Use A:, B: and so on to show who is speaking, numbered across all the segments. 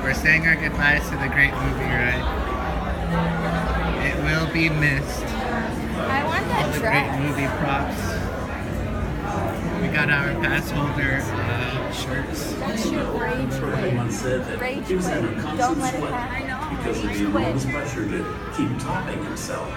A: We're saying our goodbyes to the great movie, right? It will be missed.
B: I want that
A: All the
B: dress.
A: great movie props. We got our pass holder shirts.
B: That's your rage quit.
C: Once said that
B: Rage
C: he was under
B: quit.
C: constant
B: Don't let it
C: sweat
B: happen.
C: because of
B: Rage
C: the enormous
B: quit.
C: pressure to keep topping himself.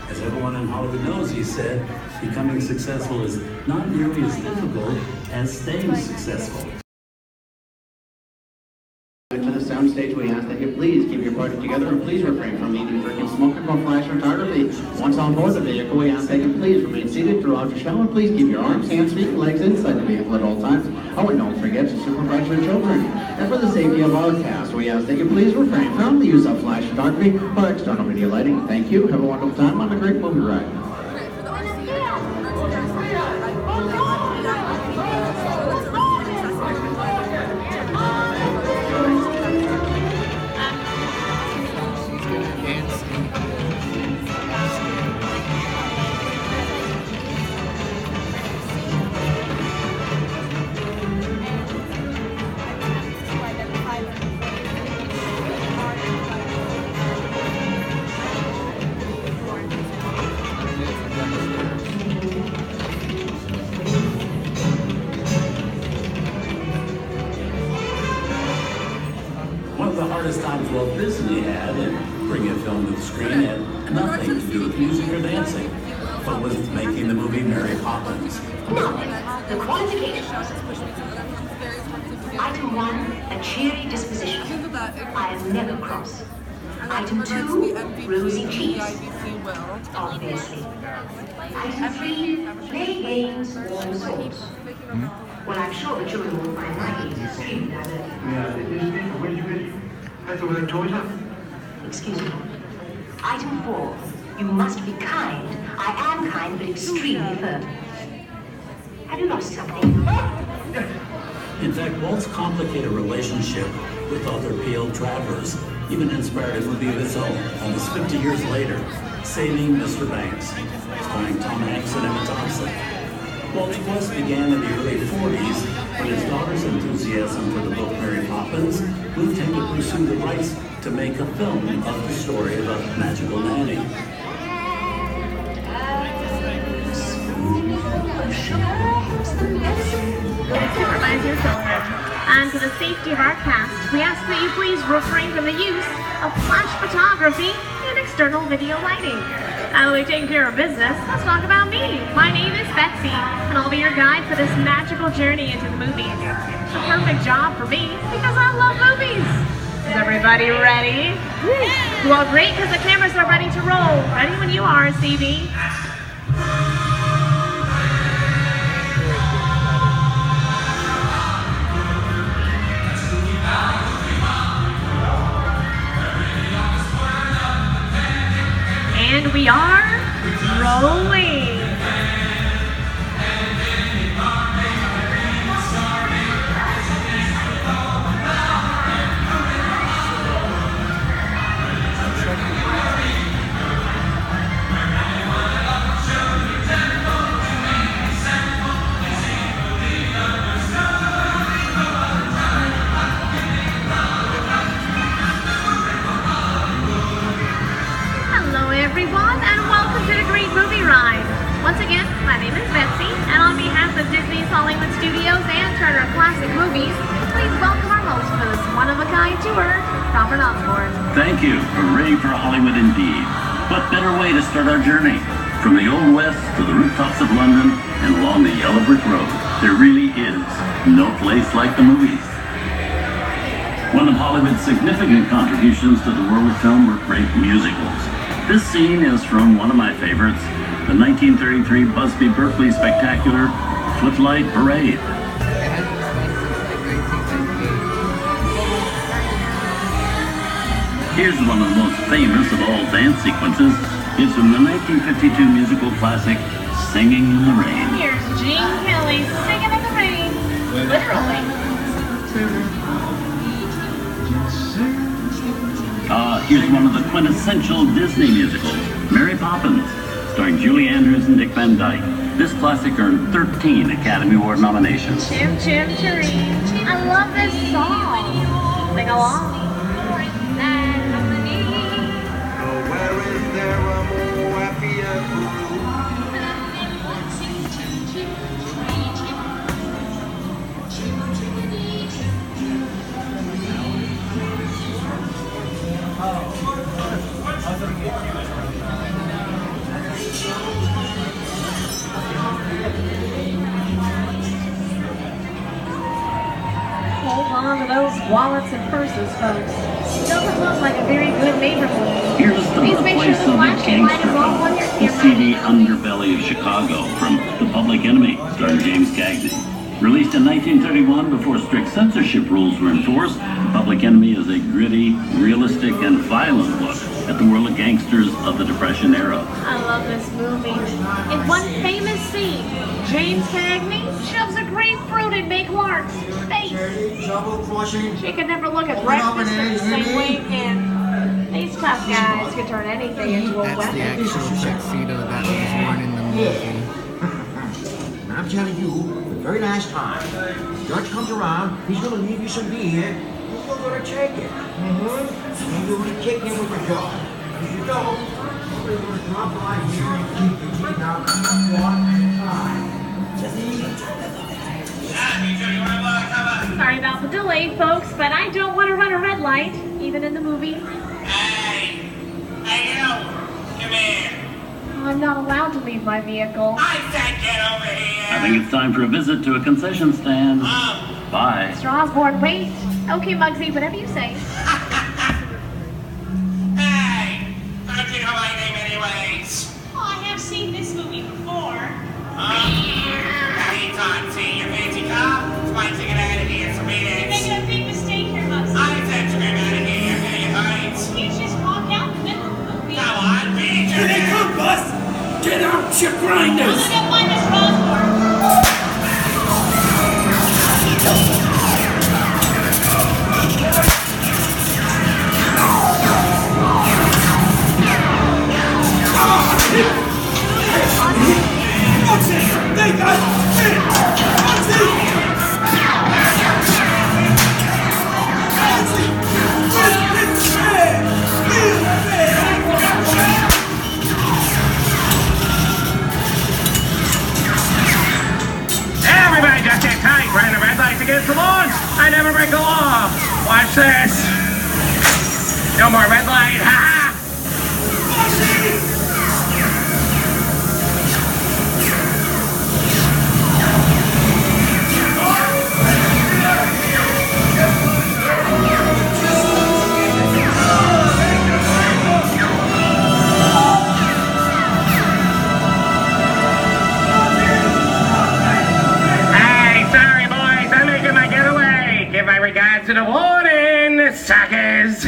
C: As everyone in Hollywood knows, he said, becoming successful is not nearly as difficult as staying successful.
D: To the soundstage, we ask that you please keep your party together and please refrain from eating, drinking, smoking, or flash photography. Once on board the vehicle, we ask that you please remain seated throughout your show and please keep your arms, hands, feet, and legs inside the vehicle at all times. Oh, and don't forget to supervise your children. And for the safety of our cast, we ask that you please refrain from the use of flash photography or external video lighting. Thank you. Have a wonderful time on the great movie ride.
C: One of the hardest times Walt Disney had in bringing a film to the screen had nothing to do with music or dancing, but with making the movie Mary Poppins.
E: Now, the qualifications. Item 1, a cheery disposition. I am never cross. Item 2, rosy cheeks. Obviously. Item 3, play games, warm swords. Well, I'm sure the children will find my games extremely diverting. Excuse me. Item 4, you must be kind. I am kind, but extremely firm. Have you lost something?
C: In fact, Walt's complicated relationship with author P.L. Travers even inspired a movie of its own, almost 50 years later, Saving Mr. Banks, starring Tom Hanks and Emma Thompson. Walt's quest began in the early 40s when his daughter's enthusiasm for the book Mary Poppins moved him to pursue the rights to make a film of the story of a magical nanny.
F: Supervise your children. And for the safety of our cast, we ask that you please refrain from the use of flash photography and external video lighting. Now that we've taken care of business, let's talk about me. My name is Betsy, and I'll be your guide for this magical journey into the movies. It's a perfect job for me because I love movies. Is everybody ready? Well, great, because the cameras are ready to roll. Ready when you are, CB. And we are rolling. Everyone, and welcome to the Great Movie Ride. Once again, my name is Betsy, and on behalf of Disney's Hollywood Studios and Turner Classic Movies, please welcome our host for this one-of-a-kind tour, Robert Osborne.
C: Thank you. We're ready for Hollywood indeed. What better way to start our journey? From the Old West to the rooftops of London and along the yellow brick road, there really is no place like the movies. One of Hollywood's significant contributions to the world of film were great musicals. This scene is from one of my favorites, the 1933 Busby Berkeley spectacular Footlight Parade. Here's one of the most famous of all dance sequences. It's from the 1952 musical classic, Singing in the Rain.
F: Here's Gene Kelly singing in the rain, literally.
C: Here's one of the quintessential Disney musicals, Mary Poppins, starring Julie Andrews and Dick Van Dyke. This classic earned 13 Academy Award nominations.
F: Chim Chim Cheree. I love this song. Sing along.
G: together a more happier crew.
F: Hold on to those wallets and purses, folks. It doesn't look like a very good neighborhood.
C: Here's the
F: Please make sure
C: birthplace
F: the
C: of the
F: flashing light is off on
C: Gangster
F: your
C: film, the
F: camera.
C: seedy underbelly of Chicago from The Public Enemy, starring James Cagney. Released in 1931 before strict censorship rules were enforced, The Public Enemy is a gritty, realistic, and violent look at the world of gangsters of the Depression era.
F: I love this movie. In one famous scene, James Cagney shoves a grapefruit in May Clark's face.
G: Trouble crushing.
F: She can never look at breakfast in the same way again. These tough guys can turn anything into a
A: That's the
F: weapon.
A: actual tuxedo that was worn in the movie.
H: And I'm telling you, the very last time, Judge comes around, he's gonna leave you some beer, and you're gonna take it. And you're gonna kick him with the gun. If you don't, you're gonna drop by here and keep your teeth out one at a time.
F: Sorry about the delay, folks, but I don't want to run a red light, even in the movie.
I: Hey, you, come here.
F: I'm not allowed to leave my vehicle.
I: I said get over here.
C: I think it's time for a visit to a concession stand. Bye.
F: Mr. Osborne, wait. Okay, Muggsy, whatever you say.
I: Hey, don't you know my name anyways?
F: Oh, I have seen this movie before.
I: Anytime, see your fancy car? It's my ticket out of here, so beat it.
F: You're making a big mistake here, Muggsy.
I: I said to get out of here, I'm gonna get hurt.
F: You just walk out in the middle of the movie.
I: Go on, beat
J: Here they
I: it.
J: come, boss! Get out your grinders!
F: I'm gonna find Mr. Osborne.
J: What's it? They got it! What's it? What's it? It's fair! Real fair!
I: Everybody just get tight. Ran the red lights against the lawn. I never break the law. Watch this. No more red light. Ha! Give my regards to the warden, suckers!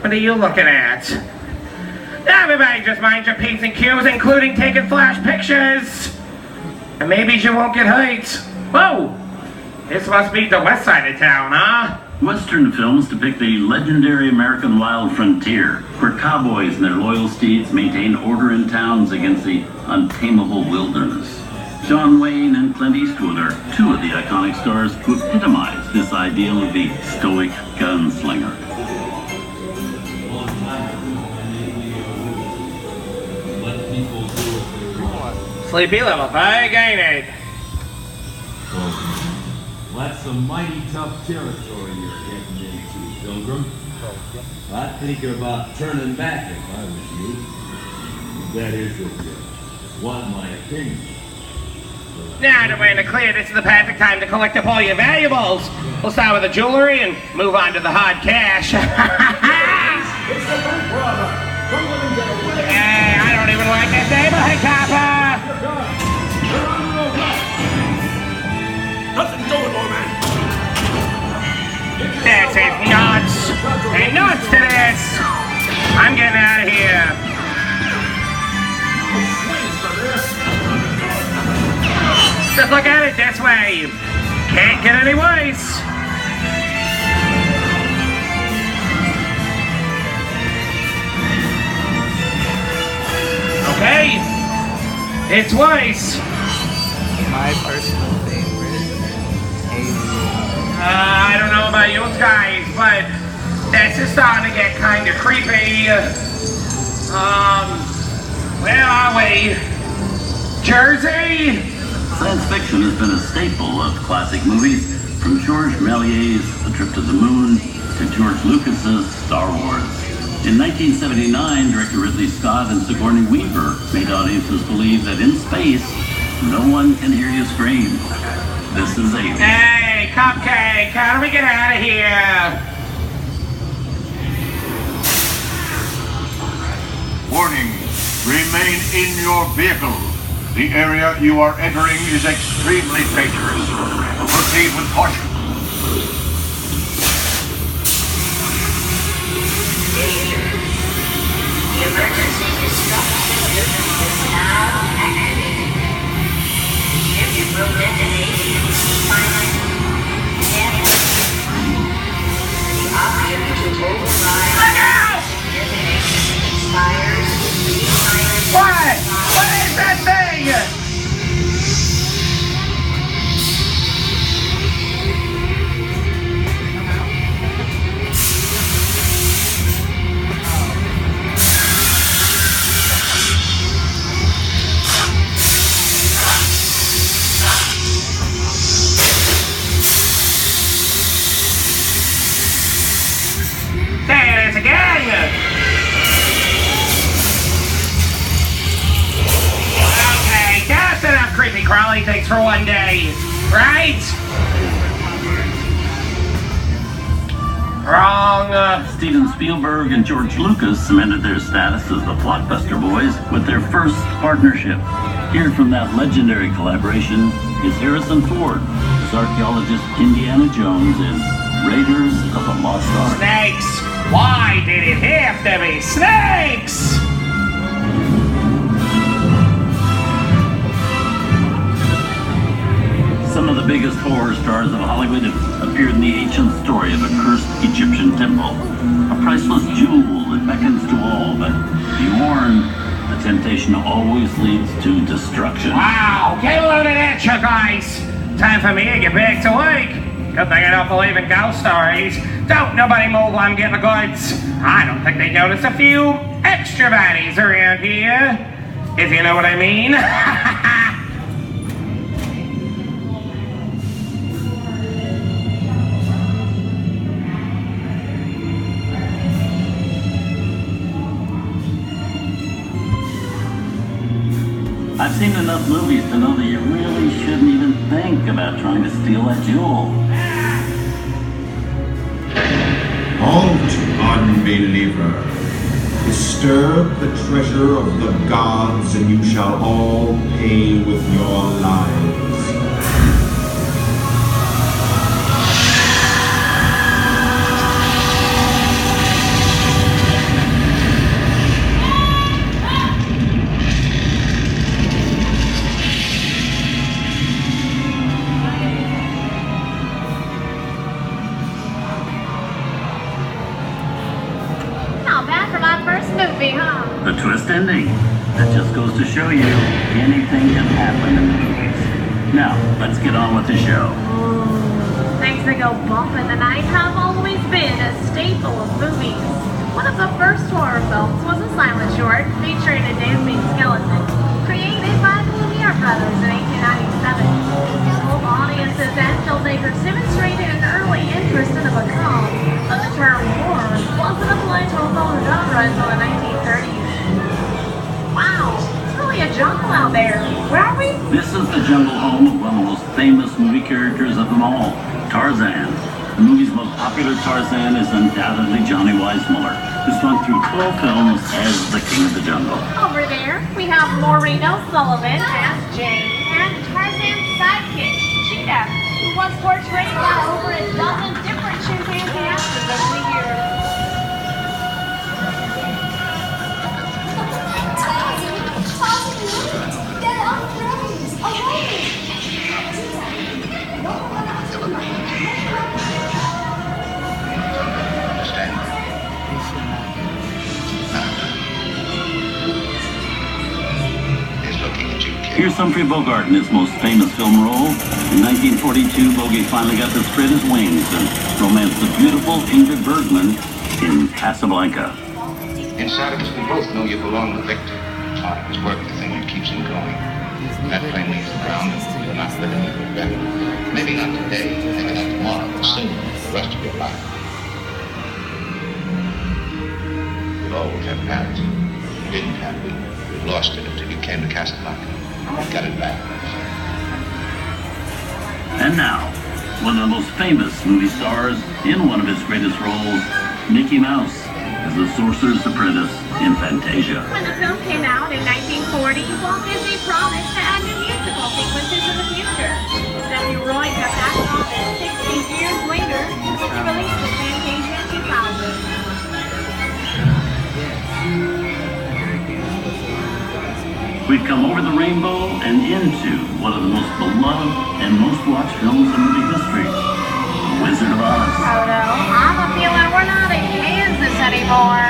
I: What are you looking at? Everybody just mind your P's and Q's, including taking flash pictures! And maybe you won't get hurt. Whoa! This must be the west side of town, huh?
C: Western films depict the legendary American wild frontier, where cowboys and their loyal steeds maintain order in towns against the untamable wilderness. John Wayne and Clint Eastwood are two of the iconic stars who epitomize this ideal of the stoic gunslinger.
I: Sleepy level, I gain it.
K: Well, that's some mighty tough territory you're getting into, Pilgrim. I'd think about turning back if I was you. That is, if you want my opinion.
I: Now that we're in the clear, this is the perfect time to collect up all your valuables. We'll start with the jewelry and move on to the hard cash. Hey, I don't even like this neighborhood, copper!
J: Nothing doing, old man!
I: This is nuts! Ain't nuts to this! I'm getting out of here. Just look at it this way. Can't get any worse. Okay. It's worse.
A: My personal favorite,
I: I don't know about you guys, but this is starting to get kind of creepy. Where are we? Jersey?
C: Science fiction has been a staple of classic movies, from George Méliès's The Trip to the Moon to George Lucas's Star Wars. In 1979, director Ridley Scott and Sigourney Weaver made audiences believe that in space, no one can hear you scream. This is Alien.
I: Hey, Cupcake, how do we get out of here?
L: Warning, remain in your vehicle. The area you are entering is extremely dangerous. Proceed with caution.
E: The emergency destruction system is now activated. If you will detonate, silent, and the option to override detonation expires.
I: What? What is that thing? There it is again! Okay, that's enough creepy crawly things for one day, right? Wrong.
C: Steven Spielberg and George Lucas cemented their status as the blockbuster boys with their first partnership. Here from that legendary collaboration is Harrison Ford as archaeologist Indiana Jones in Raiders of the Lost Ark.
I: Snakes! Why did it have to be snakes?
C: Some of the biggest horror stars of Hollywood have appeared in the ancient story of a cursed Egyptian temple. A priceless jewel that beckons to all, but be warned, the temptation always leads to destruction.
I: Wow, get a load of that, you guys! Time for me to get back to work. Good thing I don't believe in ghost stories. Don't nobody move while I'm getting the goods. I don't think they notice a few extra bodies around here. If you know what I mean.
C: I've seen enough movies to know that you really shouldn't even think about trying to steal that jewel.
M: Halt, unbeliever. Disturb the treasure of the gods, and you shall all pay with your lives.
C: The twist ending. That just goes to show you anything can happen in the movies. Now, let's get on with the show.
F: Things that go bump in the night have always been a staple of movies. One of the first horror films was a silent short featuring a dancing skeleton, created by the Grear brothers in 1897. Both audiences and filmmakers demonstrated an early interest in the macabre, but the term horror wasn't applied to a film genre until the 1930s. Wow, it's really a jungle out there. Where are we?
C: This is the jungle home of one of the most famous movie characters of them all, Tarzan. The movie's most popular Tarzan is undoubtedly Johnny Weissmuller, who's gone through 12 films as the king of the jungle.
F: Over there, we have Maureen O'Sullivan as Jane, and Tarzan's sidekick, Cheetah, who was portrayed by over a dozen different chimpanzee actors over the years.
C: Here's Humphrey Bogart in his most famous film role. In 1942, Bogey finally got to spread his wings and romanced the beautiful Ingrid Bergman in Casablanca.
N: Inside of us, we both know you belong to Victor. Part of his work, the thing that keeps him going. That plainly is the ground that you're not living with regret. Maybe not today, maybe not tomorrow, but soon, the rest of your life. You'll always have parents. You didn't have it. You lost it until you came to Casablanca. You got it back.
C: And now, one of the most famous movie stars in one of his greatest roles, Mickey Mouse, as the Sorcerer's Apprentice in Fantasia.
F: When the film came out in 1940, Walt Disney promised to add new musical sequences in the future. W. Roy kept that promise 60 years later with the release of Fantasia in 2000.
C: We've come over the rainbow and into one of the most beloved and most watched films in movie history, The Wizard of Oz.
F: Frodo, I'm a feeling we're not in Kansas anymore.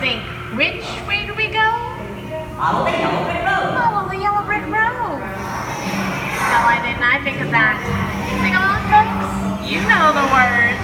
F: Think, which way do we go?
E: Follow the yellow brick road.
F: Follow the yellow brick road. No, why didn't I think of that? Sing along, folks. You know the words.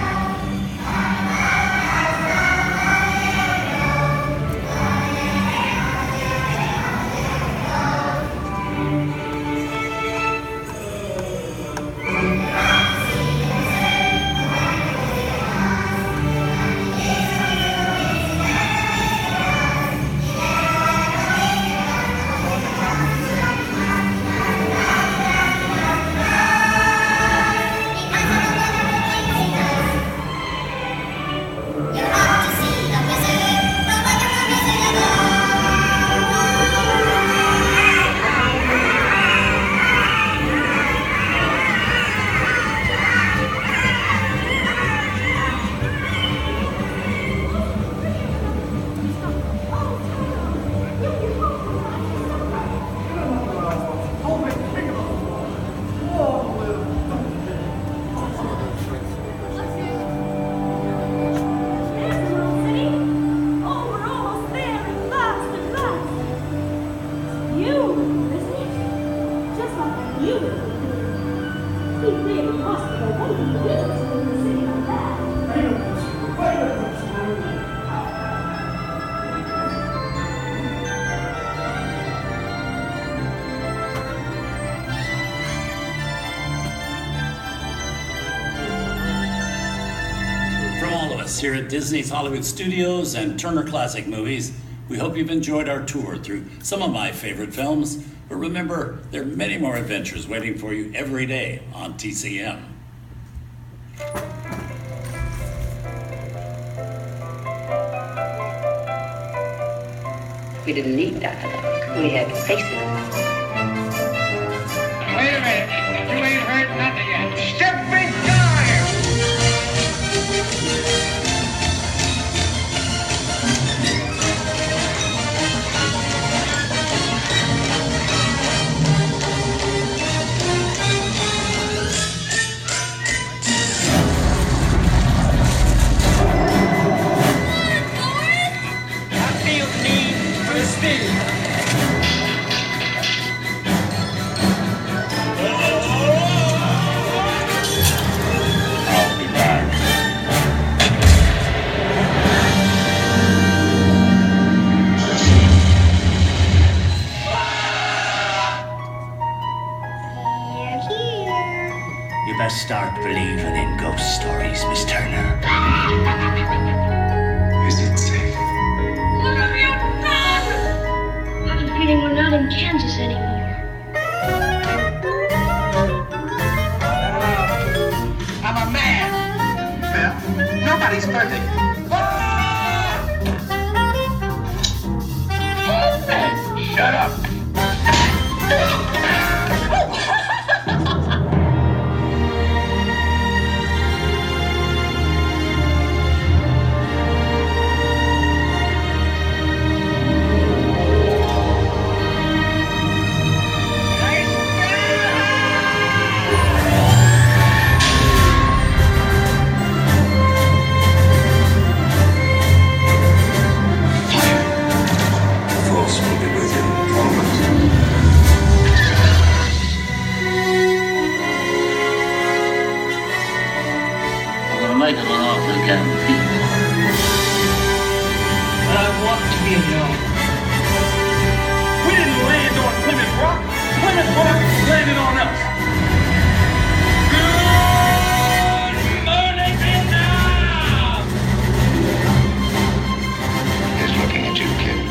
O: Here at Disney's Hollywood Studios and Turner Classic Movies, we hope you've enjoyed our tour through some of my favorite films, but remember, there are many more adventures waiting for you every day on TCM.
P: We didn't need dialogue. We had faces.
I: Wait a minute. You ain't heard nothing yet. Stepping time!
O: Start believing in ghost stories, Miss Turner.
N: Is it safe?
F: What have you done?
Q: I have a feeling we're not in Kansas anymore. Everybody's perfect. Hey, shut up.
C: Make it an offer again, people.
Q: But I want to be alone. We didn't land on Plymouth Rock. Plymouth Rock landed on us. Good morning, Vietnam!
N: He's looking at you, kid.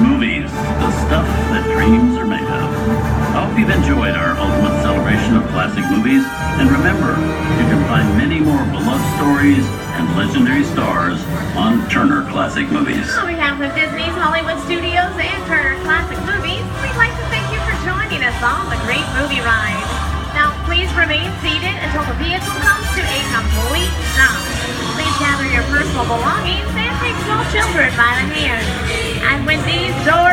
C: Movies, the stuff that dreams are made of. I hope you've enjoyed our ultimate celebration of classic movies, and remember, you can find many more beloved stories and legendary stars on Turner Classic Movies.
F: On behalf of Disney's Hollywood Studios and Turner Classic Movies, we'd like to thank you for joining us on the Great Movie Ride. Now, please remain seated until the vehicle comes to a complete stop. Please gather your personal belongings and take small children by the hand. And when these doors